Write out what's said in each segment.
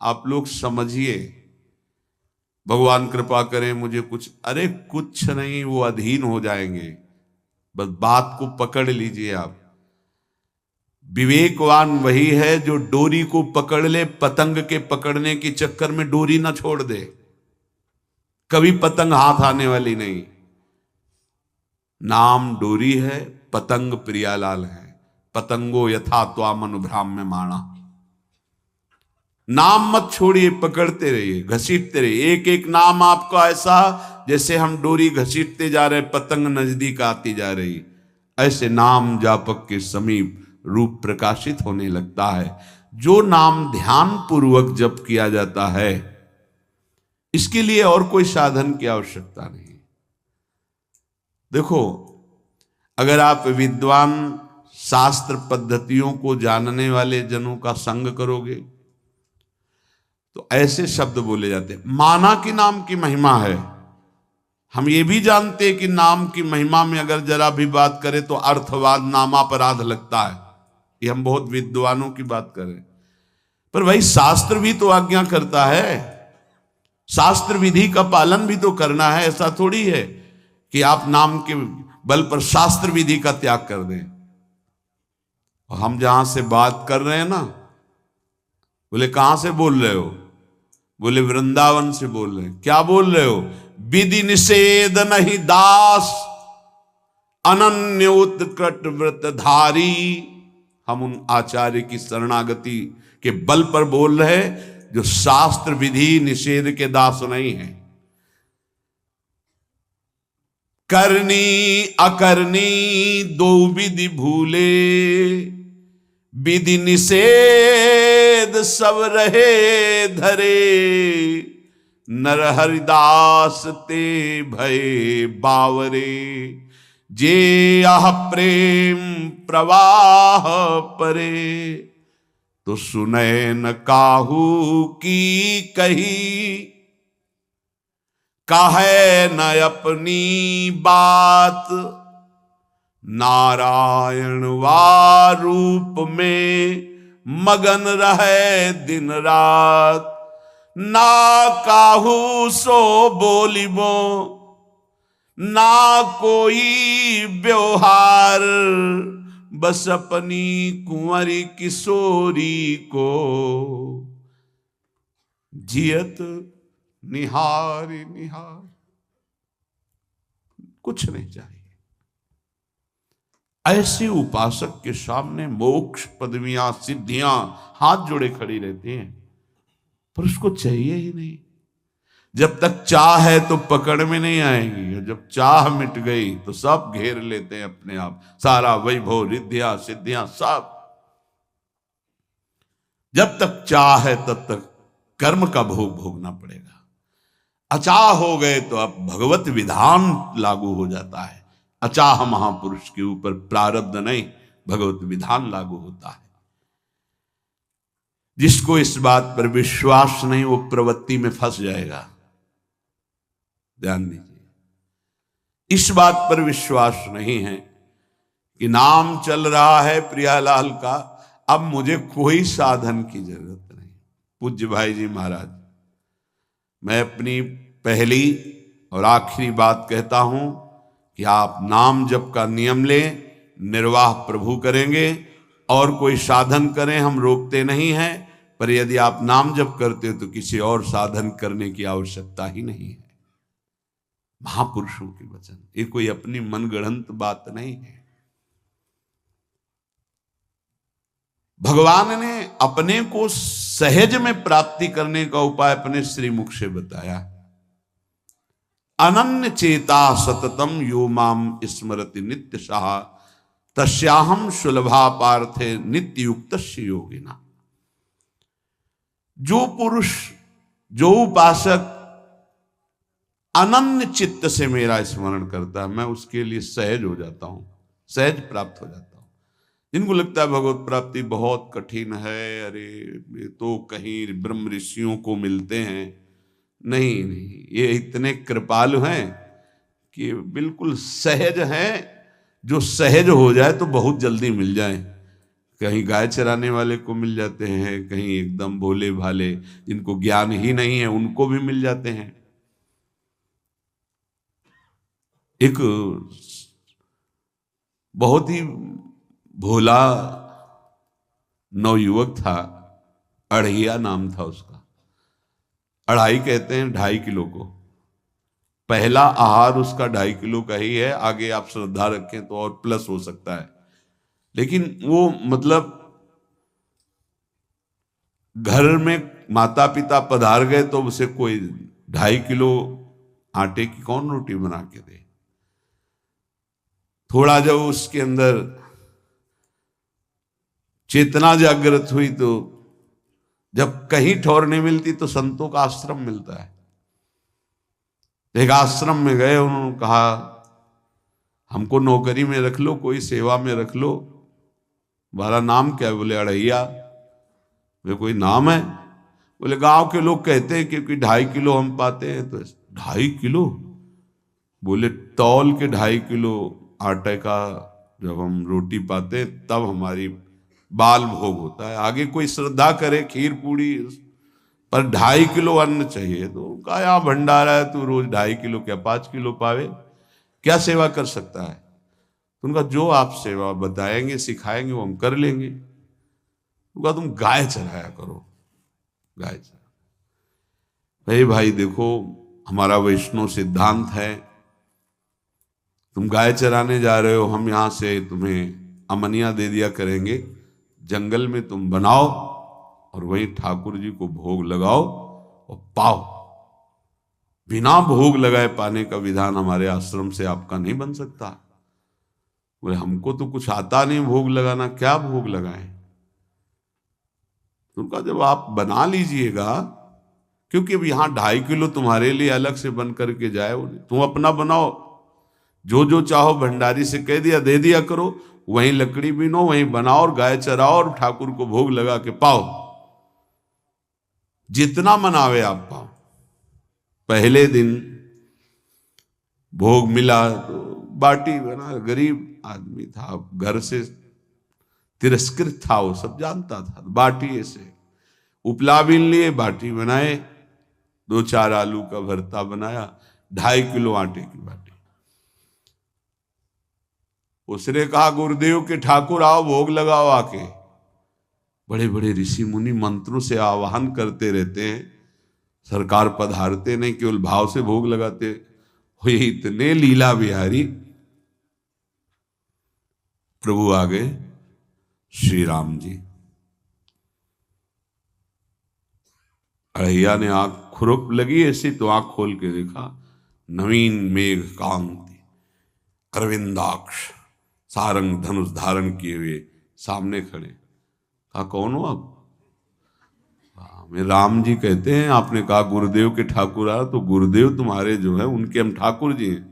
आप लोग समझिए, भगवान कृपा करें मुझे कुछ, अरे कुछ नहीं, वो अधीन हो जाएंगे। बस बात को पकड़ लीजिए आप। विवेकवान वही है जो डोरी को पकड़ ले, पतंग के पकड़ने के चक्कर में डोरी ना छोड़ दे। कभी पतंग हाथ आने वाली नहीं। नाम डोरी है, पतंग प्रियालाल है। पतंगो यथा त्वाम भ्राम्य माणा। नाम मत छोड़िए, पकड़ते रहिए, घसीटते रहिए। एक एक नाम आपको ऐसा, जैसे हम डोरी घसीटते जा रहे, पतंग नजदीक आती जा रही, ऐसे नाम जापक के समीप रूप प्रकाशित होने लगता है। जो नाम ध्यान पूर्वक जप किया जाता है, इसके लिए और कोई साधन की आवश्यकता नहीं। देखो, अगर आप विद्वान शास्त्र पद्धतियों को जानने वाले जनों का संग करोगे तो ऐसे शब्द बोले जाते हैं। माना कि नाम की महिमा है। हम ये भी जानते हैं कि नाम की महिमा में अगर जरा भी बात करें तो अर्थवाद नामापराध लगता है। ये हम बहुत विद्वानों की बात करें, पर भाई शास्त्र भी तो आज्ञा करता है। शास्त्र विधि का पालन भी तो करना है। ऐसा थोड़ी है कि आप नाम के बल पर शास्त्र विधि का त्याग कर दें। और हम जहां से बात कर रहे हैं ना, बोले कहां से बोल रहे हो? बोले वृंदावन से बोल रहे हैं। क्या बोल रहे हो? विधि निषेध नहीं दास, अनन्य उत्कट व्रतधारी। हम उन आचार्य की शरणागति के बल पर बोल रहे हैं जो शास्त्र विधि निषेध के दास नहीं है। करनी अकरनी दो विधि भूले, विधि निषेध सब रहे धरे। नर हरिदास ते भय बावरे, जे आह प्रेम प्रवाह परे। तो सुनै न काहू की कही, काहे न अपनी बात। नारायण वा रूप में मगन रहे दिन रात। ना काहू सो बोलिबो, ना कोई व्यवहार। बस अपनी कुंवरी किशोरी को जियत निहार निहार। कुछ नहीं चाहिए। ऐसे उपासक के सामने मोक्ष पदवियां सिद्धियां हाथ जोड़े खड़ी रहती हैं, पर उसको चाहिए ही नहीं। जब तक चाह है तो पकड़ में नहीं आएंगी, और जब चाह मिट गई तो सब घेर लेते हैं अपने आप। सारा वैभव रिद्धियां सिद्धियां सब। जब तक चाह है तब तक कर्म का भोग भोगना पड़ेगा। अचाह हो गए तो अब भगवत विधान लागू हो जाता है। अचाह महापुरुष के ऊपर प्रारब्ध नहीं, भगवत विधान लागू होता है। जिसको इस बात पर विश्वास नहीं, वो प्रवृत्ति में फंस जाएगा। ध्यान दीजिए, इस बात पर विश्वास नहीं है कि नाम चल रहा है प्रियालाल का, अब मुझे कोई साधन की जरूरत नहीं। पूज्य भाई जी महाराज, मैं अपनी पहली और आखिरी बात कहता हूं कि आप नाम जप का नियम लें, निर्वाह प्रभु करेंगे। और कोई साधन करें, हम रोकते नहीं हैं, पर यदि आप नाम जप करते हो तो किसी और साधन करने की आवश्यकता ही नहीं है। महापुरुषों के वचन, ये कोई अपनी मनगढ़ंत बात नहीं है। भगवान ने अपने को सहज में प्राप्ति करने का उपाय अपने श्रीमुख से बताया। अनन्य चेता सततम यो माम स्मरति नित्य सह, तस्याहम सुलभा पार्थे नित्य युक्त योगिना। जो पुरुष, जो उपासक अनन्य चित्त से मेरा स्मरण करता है, मैं उसके लिए सहज हो जाता हूं, सहज प्राप्त हो जाता हूं। जिनको लगता है भगवत प्राप्ति बहुत कठिन है, अरे ये तो कहीं ब्रह्म ऋषियों को मिलते हैं, नहीं नहीं, ये इतने कृपालु हैं कि बिल्कुल सहज हैं। जो सहज हो जाए तो बहुत जल्दी मिल जाए। कहीं गाय चराने वाले को मिल जाते हैं, कहीं एकदम भोले भाले जिनको ज्ञान ही नहीं है उनको भी मिल जाते हैं। एक बहुत ही भोला नवयुवक था, अढ़िया नाम था उसका। अढ़ाई कहते हैं 2.5 किलो को। पहला आहार उसका 2.5 किलो का ही है, आगे आप श्रद्धा रखें तो और प्लस हो सकता है। लेकिन वो मतलब घर में माता पिता पधार गए तो उसे कोई 2.5 किलो आटे की कौन रोटी बना के दे। थोड़ा जब उसके अंदर चेतना जागृत हुई तो जब कहीं ठौर नहीं मिलती तो संतों का आश्रम मिलता है। एक आश्रम में गए, उन्होंने कहा हमको नौकरी में रख लो, कोई सेवा में रख लो। तुम्हारा नाम क्या है? बोले अढ़ैया। वे कोई नाम है? बोले गांव के लोग कहते हैं क्योंकि 2.5 किलो हम पाते हैं। तो 2.5 किलो? बोले तौल के 2.5 किलो आटे का जब हम रोटी पाते हैं तब हमारी बाल भोग होता है। आगे कोई श्रद्धा करे खीर पूड़ी, पर 2.5 किलो अन्न चाहिए। तो कहा यहाँ भंडारा है, तू रोज 2.5 किलो क्या 5 किलो पावे, क्या सेवा कर सकता है? तो उनका जो आप सेवा बताएंगे सिखाएंगे वो हम कर लेंगे। उनका तुम गाय चराया करो, गाय चरा। भाई देखो हमारा वैष्णव सिद्धांत है, तुम गाय चराने जा रहे हो, हम यहां से तुम्हें अमनिया दे दिया करेंगे, जंगल में तुम बनाओ और वहीं ठाकुर जी को भोग लगाओ और पाओ। बिना भोग लगाए पाने का विधान हमारे आश्रम से आपका नहीं बन सकता। बोले हमको तो कुछ आता नहीं भोग लगाना, क्या भोग लगाएं? उनका जब आप बना लीजिएगा, क्योंकि अब यहां 2.5 किलो तुम्हारे लिए अलग से बन करके जाए, तुम अपना बनाओ, जो जो चाहो भंडारी से कह दिया दे दिया करो, वहीं लकड़ी बीनो, वहीं बनाओ और गाय चराओ और ठाकुर को भोग लगा के पाओ। जितना मनावे आप पाओ। पहले दिन भोग मिला तो बाटी बना, गरीब आदमी था, घर से तिरस्कृत था, वो सब जानता था। बाटी ऐसे उपला बीन लिए, बाटी बनाए, 2-4 आलू का भरता बनाया, 2.5 किलो आटे की बाटी। उसने कहा गुरुदेव के ठाकुर आओ भोग लगाओ आके। बड़े बड़े ऋषि मुनि मंत्रों से आवाहन करते रहते हैं, सरकार पधारते नहीं, केवल भाव से भोग लगाते हो। ये इतने लीला बिहारी प्रभु आ गए श्री राम जी। अढ़ैया ने आंख खुरप लगी ऐसी तो आंख खोल के देखा, नवीन मेघ कांति, अरविंदाक्ष, सारंग धनुष धारण किए हुए सामने खड़े। कहा कौन हो आप? मैं राम जी कहते हैं। आपने कहा गुरुदेव के ठाकुर आ, तो गुरुदेव तुम्हारे जो है उनके हम ठाकुर जी हैं।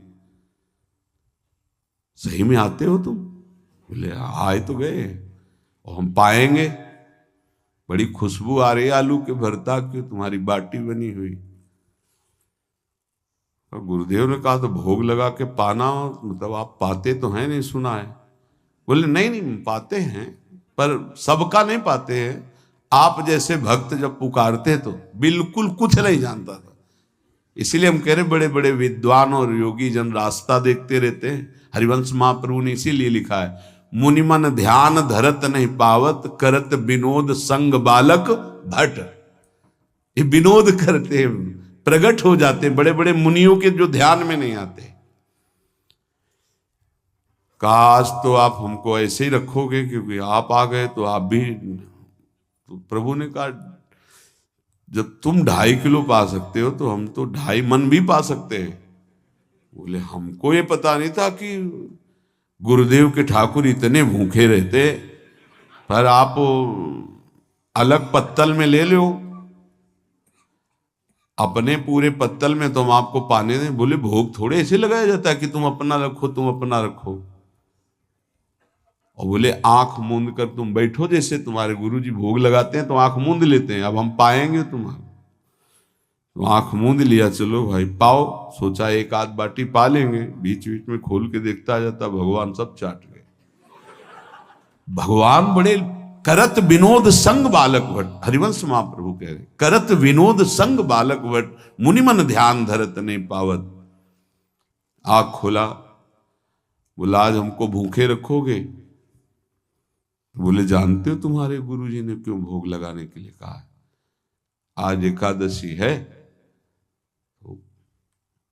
सही में आते हो तुम? बोले आए तो गए और हम पाएंगे। बड़ी खुशबू आ रही है आलू के भरता की, तुम्हारी बाटी बनी हुई। और गुरुदेव ने कहा तो भोग लगा के पाना, मतलब आप पाते तो हैं? नहीं सुना है। बोले नहीं नहीं पाते हैं, पर सबका नहीं पाते हैं। आप जैसे भक्त जब पुकारते तो बिल्कुल कुछ नहीं जानता था। इसीलिए हम कह रहे बड़े बड़े विद्वान और योगी जन रास्ता देखते रहते हैं। हरिवंश महाप्रभु ने इसीलिए लिखा है, मुनिमन ध्यान धरत नहीं पावत, करत विनोद संग बालक भट्ट। ये विनोद करते हैं, प्रकट हो जाते हैं बड़े बड़े मुनियों के जो ध्यान में नहीं आते। काश तो आप हमको ऐसे ही रखोगे, क्योंकि आप आ गए तो आप भी। तो प्रभु ने कहा जब तुम 2.5 किलो पा सकते हो तो हम तो 2.5 मन भी पा सकते हैं। बोले हमको ये पता नहीं था कि गुरुदेव के ठाकुर इतने भूखे रहते, पर आप अलग पत्तल में ले लो, अपने पूरे पत्तल में तो हम आपको पाने दें। बोले भोग थोड़े ऐसे लगाया जाता है कि तुम अपना रखो तुम अपना रखो। और बोले आंख मूंद कर तुम बैठो, जैसे तुम्हारे गुरुजी भोग लगाते हैं तो आंख मूंद लेते हैं, अब हम पाएंगे तुम्हारा। तो आंख मूंद लिया, चलो भाई पाओ। सोचा एक आध बाटी पा लेंगे, बीच बीच में खोल के देखता जाता, भगवान सब चाट गए। भगवान बड़े करत विनोद संग बालक वट, हरिवंश महाप्रभु कह रहे, करत विनोद संग बालक वट, मुनिमन ध्यान धरत ने पावत। आँख खोला, बोला आज हमको भूखे रखोगे? बोले जानते हो तुम्हारे गुरुजी ने क्यों भोग लगाने के लिए कहा है? आज एकादशी है, तो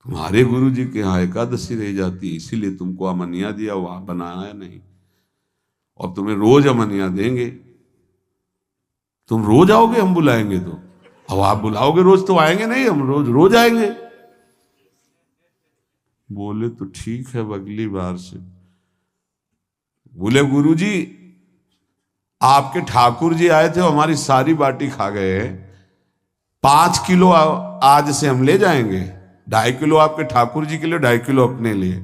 तुम्हारे गुरुजी के यहाँ एकादशी रह जाती है, इसीलिए तुमको अमनिया दिया, वहां बनाया नहीं, और तुम्हें रोज अमनिया देंगे। तुम रोज आओगे हम बुलाएंगे तो? अब आप बुलाओगे रोज तो आएंगे नहीं, हम रोज रोज आएंगे। बोले तो ठीक है, अगली बार से। बोले गुरुजी आपके ठाकुर जी आए थे, हमारी सारी बाटी खा गए हैं, 5 किलो आज से हम ले जाएंगे, 2.5 किलो आपके ठाकुर जी के लिए, 2.5 किलो अपने लिए।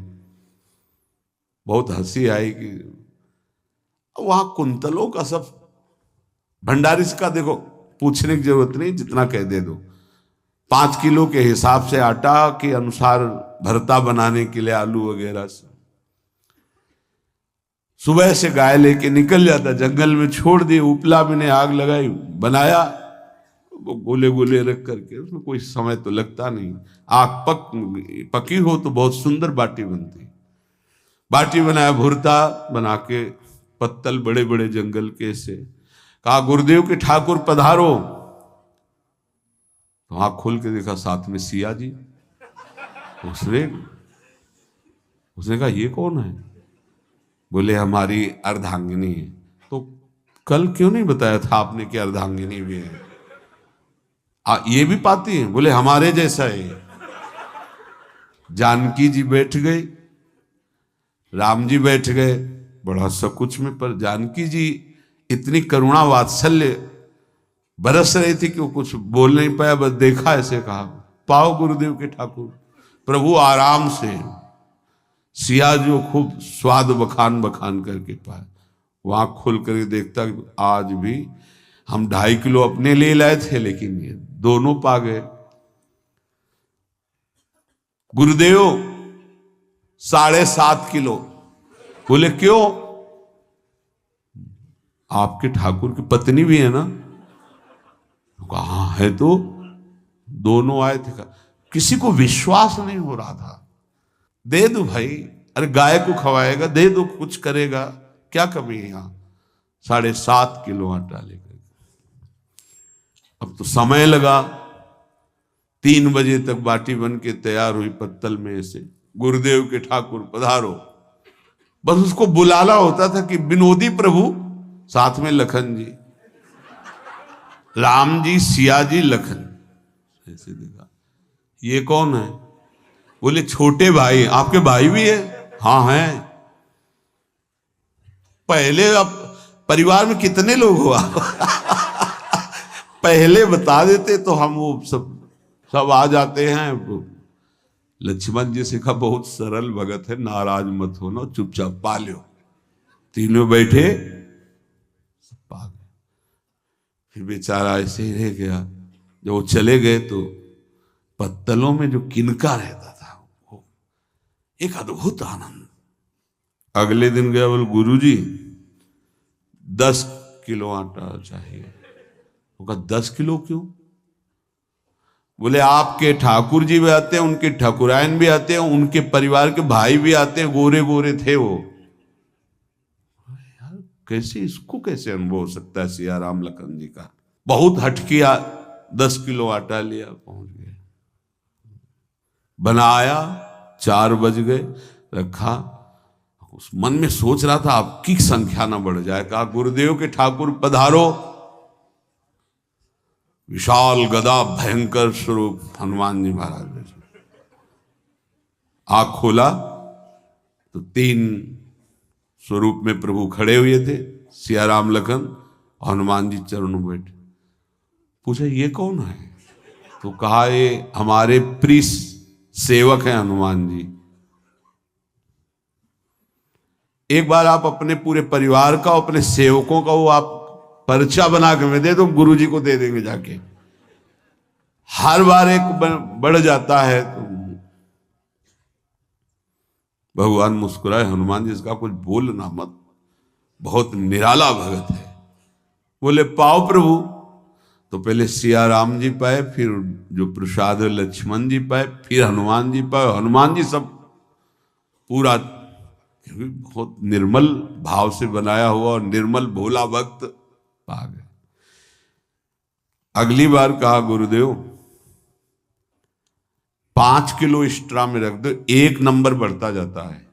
बहुत हंसी आई कि वहां कुंतलों का सब भंडारी का देखो, पूछने की जरूरत नहीं, जितना कह दे दो। 5 किलो के हिसाब से आटा के अनुसार भरता बनाने के लिए आलू वगैरह से सुबह से गाय लेके निकल जाता, जंगल में छोड़ दिए, उपला में ने आग लगाई, बनाया, वो गोले गोले रख करके, उसमें कोई समय तो लगता नहीं। आग पकी हो तो बहुत सुंदर बाटी बनती। बाटी बनाया, भुरता बना के, पत्तल बड़े बड़े जंगल के से, कहा गुरुदेव के ठाकुर पधारो। तो आँख खोल के देखा साथ में सिया जी। उसने कहा ये कौन है? बोले हमारी अर्धांगिनी है। तो कल क्यों नहीं बताया था आपने कि अर्धांगिनी भी है? ये भी पाती है? बोले हमारे जैसा है। जानकी जी बैठ गई, राम जी बैठ गए, बड़ा सकुच में, पर जानकी जी इतनी करुणा वात्सल्य बरस रही थी कि वो कुछ बोल नहीं पाया, बस देखा, ऐसे कहा पाओ गुरुदेव के ठाकुर। प्रभु आराम से, सिया जो खूब स्वाद बखान बखान करके पाए, वहां खोल करके देखता आज भी हम 2.5 किलो अपने लिए लाए थे, लेकिन ये दोनों पा गए। गुरुदेव 7.5 किलो। बोले क्यों? आपके ठाकुर की पत्नी भी है ना? कहा है, तो दोनों आए थे। किसी को विश्वास नहीं हो रहा था। दे दो भाई, अरे गाय को खवाएगा, दे दो, कुछ करेगा, क्या कमी है यहां? 7.5 किलो आटा लेकर। अब तो समय लगा, 3 बजे तक बाटी बन के तैयार हुई पत्तल में से। गुरुदेव के ठाकुर पधारो, बस उसको बुलाना होता था कि विनोदी प्रभु, साथ में लखन जी, राम जी, सिया जी, लखन। ऐसे देखा, ये कौन है? बोले छोटे भाई। आपके भाई भी है? हाँ है। पहले अब परिवार में कितने लोग हो आप? पहले बता देते तो हम वो सब आ जाते हैं। लक्ष्मण जी से कहा बहुत सरल भगत है, नाराज मत होना, चुपचाप पा लो। तीनों बैठे, सब पा गए। फिर बेचारा ऐसे ही रह गया। जब वो चले गए तो पत्तलों में जो किनका रहता था, वो एक अद्भुत आनंद। अगले दिन गया, बोले गुरुजी 10 किलो आटा चाहिए। वो कहा 10 किलो क्यों? बोले आपके ठाकुर जी भी आते हैं, उनके ठाकुरायन भी आते हैं, उनके परिवार के भाई भी आते हैं, गोरे गोरे थे वो। यार कैसे, इसको कैसे अनुभव हो सकता है? सिया राम लखन जी का बहुत हट किया। 10 किलो आटा लिया, पहुंच गए, बनाया, 4 बज गए, रखा। उस मन में सोच रहा था आपकी संख्या ना बढ़ जाए। कहा गुरुदेव के ठाकुर पधारो। विशाल गदा, भयंकर स्वरूप हनुमान जी महाराज। आंख खोला तो 3 स्वरूप में प्रभु खड़े हुए थे, सिया राम लखन, हनुमान जी चरणों में बैठे। पूछा ये कौन है? तो कहा ये हमारे प्रिय सेवक हैं हनुमान जी। एक बार आप अपने पूरे परिवार का, अपने सेवकों का वो आप पर्चा बना के मैं दे दो, गुरु जी को दे देंगे जाके। हर बार एक बढ़ जाता है तो भगवान मुस्कुराए, हनुमान जी इसका कुछ बोलना मत, बहुत निराला भगत है। बोले पाओ प्रभु। तो पहले सिया राम जी पाए, फिर जो प्रसाद लक्ष्मण जी पाए, फिर हनुमान जी पाए। हनुमान जी सब पूरा, क्योंकि बहुत निर्मल भाव से बनाया हुआ और निर्मल भोला भक्त पा गए। अगली बार कहा गुरुदेव 5 किलो एक्स्ट्रा में रख दो, 1 नंबर बढ़ता जाता है।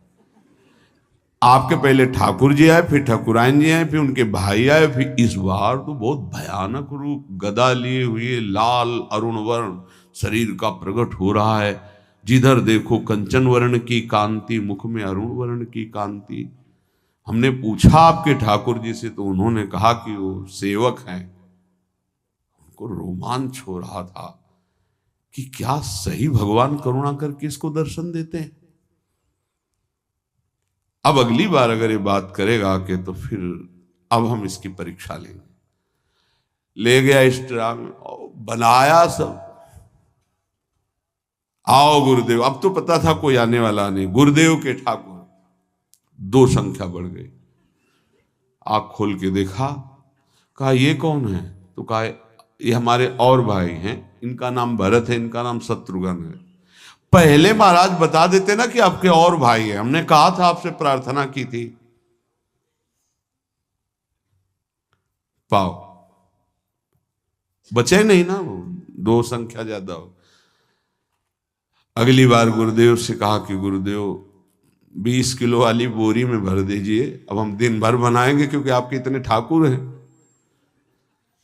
आपके पहले ठाकुर जी आए, फिर ठाकुरायन जी आए, फिर उनके भाई आए, फिर इस बार तो बहुत भयानक रूप, गदा लिए हुए, लाल अरुण वर्ण शरीर का प्रकट हो रहा है। जिधर देखो कंचन वर्ण की कांति, मुख में अरुण वर्ण की कांति। हमने पूछा आपके ठाकुर जी से, तो उन्होंने कहा कि वो सेवक हैं। उनको रोमांच हो रहा था कि क्या सही भगवान करुणा करके इसको दर्शन देते हैं। अब अगली बार अगर ये बात करेगा कि तो फिर अब हम इसकी परीक्षा लेंगे। ले गया इस ड्राम में, बनाया सब। आओ गुरुदेव। अब तो पता था कोई आने वाला नहीं। गुरुदेव के ठाकुर 2 संख्या बढ़ गई। आंख खोल के देखा, कहा ये कौन है? तो कहा ये हमारे और भाई हैं, इनका नाम भरत है, इनका नाम शत्रुघ्न है। पहले महाराज बता देते ना कि आपके और भाई हैं, हमने कहा था, आपसे प्रार्थना की थी। पाओ बचे नहीं ना, वो 2 संख्या ज्यादा हो। अगली बार गुरुदेव से कहा कि गुरुदेव 20 किलो वाली बोरी में भर दीजिए, अब हम दिन भर बनाएंगे क्योंकि आपके इतने ठाकुर हैं।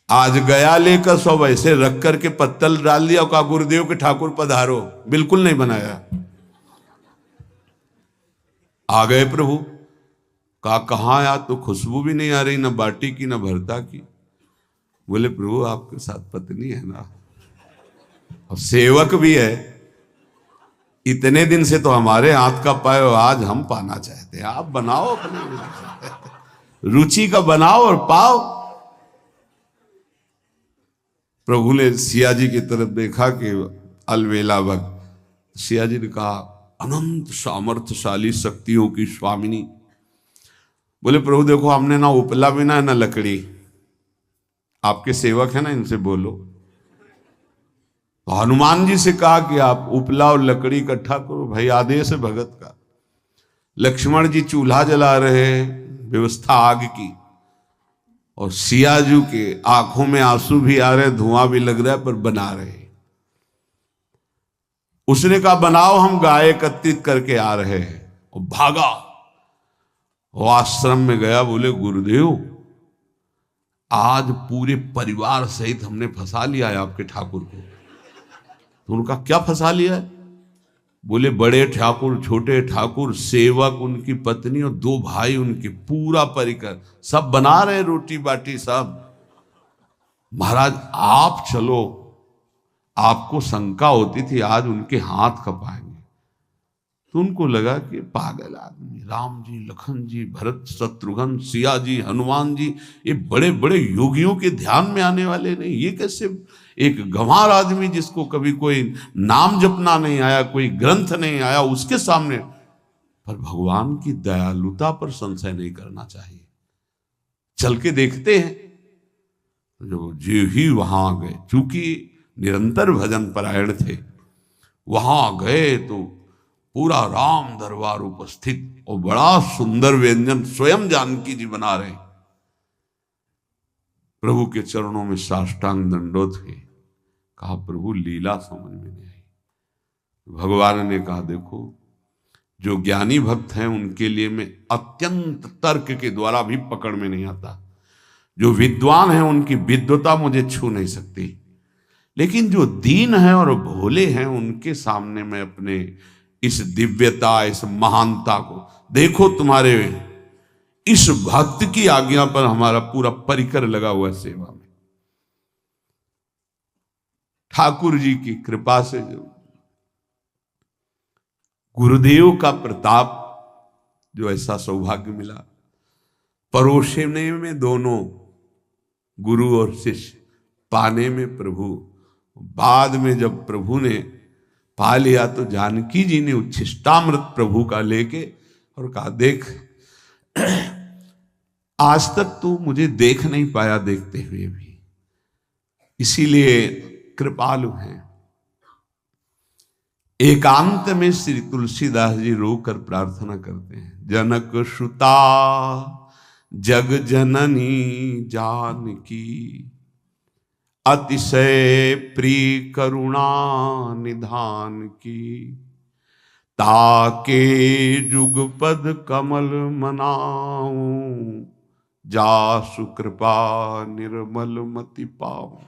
आज गया लेकर सब ऐसे रख करके पत्तल डाल दिया, कहा गुरुदेव के ठाकुर पधारो। बिल्कुल नहीं बनाया। आ गए प्रभु। कहा कहाँ यार, तो खुशबू भी नहीं आ रही, ना बाटी की ना भरता की। बोले प्रभु आपके साथ पत्नी है ना, और सेवक भी है। इतने दिन से तो हमारे हाथ का पाए, आज हम पाना चाहते हैं। आप बनाओ, अपने रुचि का बनाओ और पाओ। प्रभु ने सिया जी की तरफ देखा कि अलवेला भक्त। सिया जी ने कहा अनंत सामर्थ्यशाली शक्तियों की स्वामिनी। बोले प्रभु देखो, हमने ना उपला भी ना लकड़ी, आपके सेवक है ना, इनसे बोलो। तो हनुमान जी से कहा कि आप उपला और लकड़ी इकट्ठा करो, भाई आदेश है भगत का। लक्ष्मण जी चूल्हा जला रहे हैं, व्यवस्था आग की, और सियाजू के आंखों में आंसू भी आ रहे, धुआं भी लग रहा है, पर बना रहे। उसने कहा बनाओ, हम गाय एकत्रित करके आ रहे हैं। और भागा, वो आश्रम में गया। बोले गुरुदेव आज पूरे परिवार सहित हमने फंसा लिया है आपके ठाकुर को। तो उनका क्या फंसा लिया है? बोले बड़े ठाकुर, छोटे ठाकुर, सेवक, उनकी पत्नी और 2 भाई उनके, पूरा परिकर, सब बना रहे रोटी बाटी सब। महाराज आप चलो, आपको शंका होती थी आज उनके हाथ कपाएंगे। तो उनको लगा कि पागल आदमी, राम जी, लखन जी, भरत, शत्रुघ्न, सिया जी, हनुमान जी, ये बड़े बड़े योगियों के ध्यान में आने वाले नहीं, ये कैसे एक गंवार आदमी जिसको कभी कोई नाम जपना नहीं आया, कोई ग्रंथ नहीं आया, उसके सामने। पर भगवान की दयालुता पर संशय नहीं करना चाहिए। चल के देखते हैं। जो जी ही वहां गए, चूंकि निरंतर भजन परायण थे, वहां गए तो पूरा राम दरबार उपस्थित, और बड़ा सुंदर व्यंजन स्वयं जानकी जी बना रहे। प्रभु के चरणों में साष्टांग दंडोत थे। कहा प्रभु लीला समझ में नहीं आई। भगवान ने कहा देखो, जो ज्ञानी भक्त हैं उनके लिए मैं अत्यंत तर्क के द्वारा भी पकड़ में नहीं आता। जो विद्वान हैं उनकी विद्वता मुझे छू नहीं सकती, लेकिन जो दीन हैं और भोले हैं उनके सामने मैं अपने इस दिव्यता, इस महानता को देखो। तुम्हारे इस भक्त की आज्ञा पर हमारा पूरा परिकर लगा हुआ है सेवा में। ठाकुर जी की कृपा से जो गुरुदेव का प्रताप, जो ऐसा सौभाग्य मिला, परोसने में दोनों गुरु और शिष्य, पाने में प्रभु। बाद में जब प्रभु ने पा लिया तो जानकी जी ने उच्छिष्टामृत प्रभु का लेके और कहा देख आज तक तू मुझे देख नहीं पाया देखते हुए भी, इसीलिए कृपालु हैं। एकांत में श्री तुलसीदास जी रोकर प्रार्थना करते हैं, जनक सुता जग जननी जानकी, अतिशय प्रिय करुणा निधान की, ताके जुगपद कमल मनाऊं, जासु कृपा निर्मल मति पाऊं।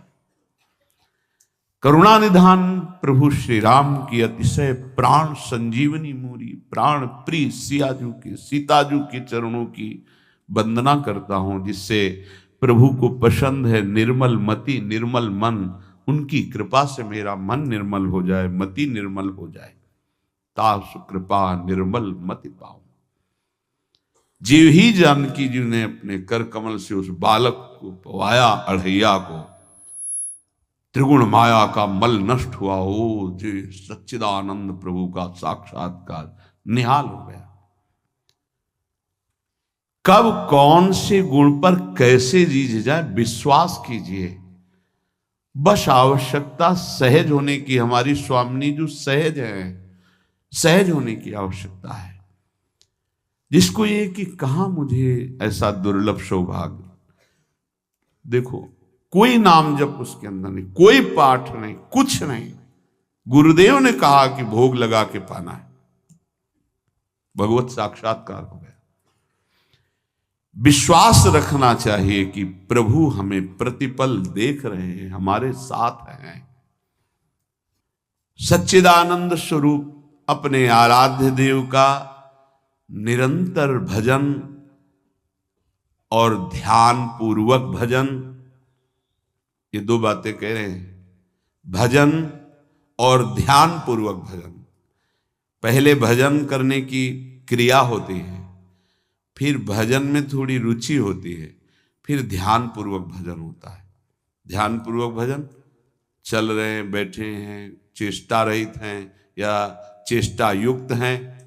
करुणा निधान प्रभु श्री राम की अतिशय प्राण संजीवनी मूरी, प्राण प्रिय सियाजू की, सीताजू के चरणों की वंदना करता हूं, जिससे प्रभु को पसंद है निर्मल मति निर्मल मन। उनकी कृपा से मेरा मन निर्मल हो जाए, मति निर्मल हो जाए। तासु कृपा निर्मल मति पाऊं। जीव ही जानकी जी ने अपने कर कमल से उस बालक को पवाया, अढ़ैया को, त्रिगुण माया का मल नष्ट हुआ। ओ जी सच्चिदानंद प्रभु का साक्षात्कार निहाल हो गया। कब कौन से गुण पर कैसे जी जाए विश्वास कीजिए, बस आवश्यकता सहज होने की। हमारी स्वामिनी जो सहज है, सहज होने की आवश्यकता है। जिसको ये कि कहां मुझे ऐसा दुर्लभ सौभाग्य, देखो कोई नाम जप उसके अंदर नहीं, कोई पाठ नहीं, कुछ नहीं। गुरुदेव ने कहा कि भोग लगा के पाना है, भगवत साक्षात्कार हो गया। विश्वास रखना चाहिए कि प्रभु हमें प्रतिपल देख रहे हैं, हमारे साथ हैं। सच्चिदानंद स्वरूप अपने आराध्य देव का निरंतर भजन और ध्यान पूर्वक भजन, ये दो बातें कह रहे हैं, भजन और ध्यान पूर्वक भजन। पहले भजन करने की क्रिया होती है, फिर भजन में थोड़ी रुचि होती है, फिर ध्यान पूर्वक भजन होता है। ध्यान पूर्वक भजन, चल रहे हैं, बैठे हैं, चेष्टा रहित हैं या चेष्टा युक्त हैं,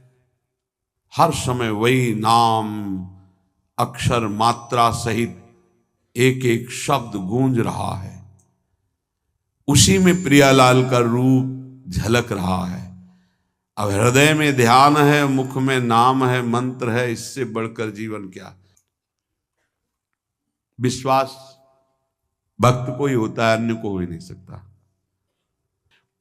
हर समय वही नाम अक्षर मात्रा सहित एक एक शब्द गूंज रहा है, उसी में प्रियालाल का रूप झलक रहा है। अब हृदय में ध्यान है, मुख में नाम है, मंत्र है, इससे बढ़कर जीवन क्या। विश्वास भक्त को ही होता है, अन्य को हो ही नहीं सकता।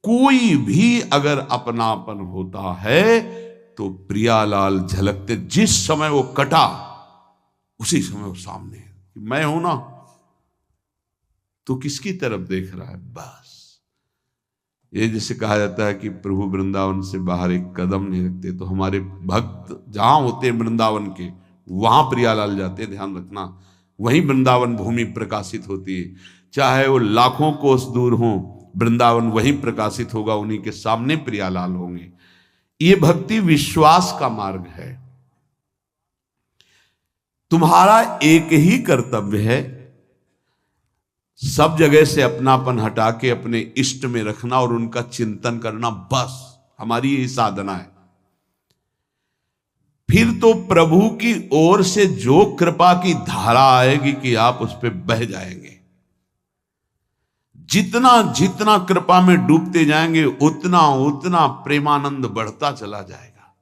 कोई भी अगर अपनापन होता है तो प्रियालाल झलकते। जिस समय वो कटा उसी समय वो सामने है। मैं हूं ना, तो किसकी तरफ देख रहा है, बस। ये जैसे कहा जाता है कि प्रभु वृंदावन से बाहर एक कदम नहीं रखते, तो हमारे भक्त जहां होते हैं वृंदावन के, वहां प्रियालाल जाते हैं। ध्यान रखना, वहीं वृंदावन भूमि प्रकाशित होती है। चाहे वो लाखों कोस दूर हो, वृंदावन वहीं प्रकाशित होगा, उन्हीं के सामने प्रियालाल होंगे। ये भक्ति विश्वास का मार्ग है। तुम्हारा एक ही कर्तव्य है, सब जगह से अपनापन हटा के अपने इष्ट में रखना और उनका चिंतन करना, बस हमारी यही साधना है। फिर तो प्रभु की ओर से जो कृपा की धारा आएगी कि आप उस पर बह जाएंगे। जितना जितना कृपा में डूबते जाएंगे, उतना उतना प्रेमानंद बढ़ता चला जाएगा।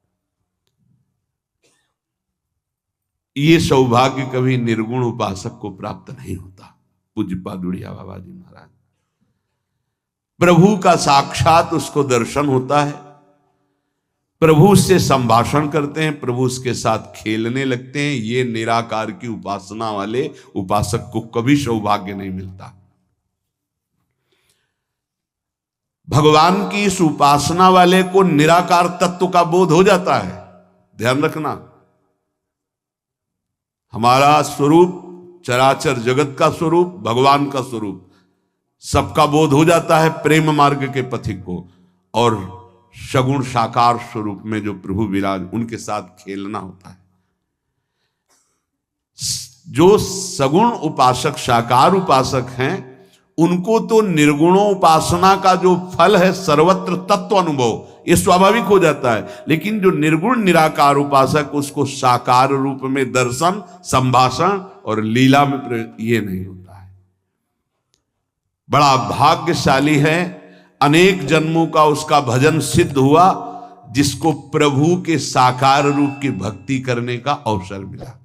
ये सौभाग्य कभी निर्गुण उपासक को प्राप्त नहीं होता। पूज्यपाद उड़िया बाबा जी महाराज, प्रभु का साक्षात उसको दर्शन होता है, प्रभु उससे संभाषण करते हैं, प्रभु उसके साथ खेलने लगते हैं। ये निराकार की उपासना वाले उपासक को कभी सौभाग्य नहीं मिलता। भगवान की इस उपासना वाले को निराकार तत्व का बोध हो जाता है। ध्यान रखना, हमारा स्वरूप चराचर जगत का स्वरूप, भगवान का स्वरूप, सबका बोध हो जाता है प्रेम मार्ग के पथिक को। और सगुण साकार स्वरूप में जो प्रभु विराज, उनके साथ खेलना होता है। जो सगुण उपासक, साकार उपासक हैं, उनको तो निर्गुणोपासना का जो फल है सर्वत्र तत्व अनुभव, ये स्वाभाविक हो जाता है। लेकिन जो निर्गुण निराकार उपासक, उसको साकार रूप में दर्शन, संभाषण और लीला में ये नहीं होता है। बड़ा भाग्यशाली है, अनेक जन्मों का उसका भजन सिद्ध हुआ, जिसको प्रभु के साकार रूप की भक्ति करने का अवसर मिला।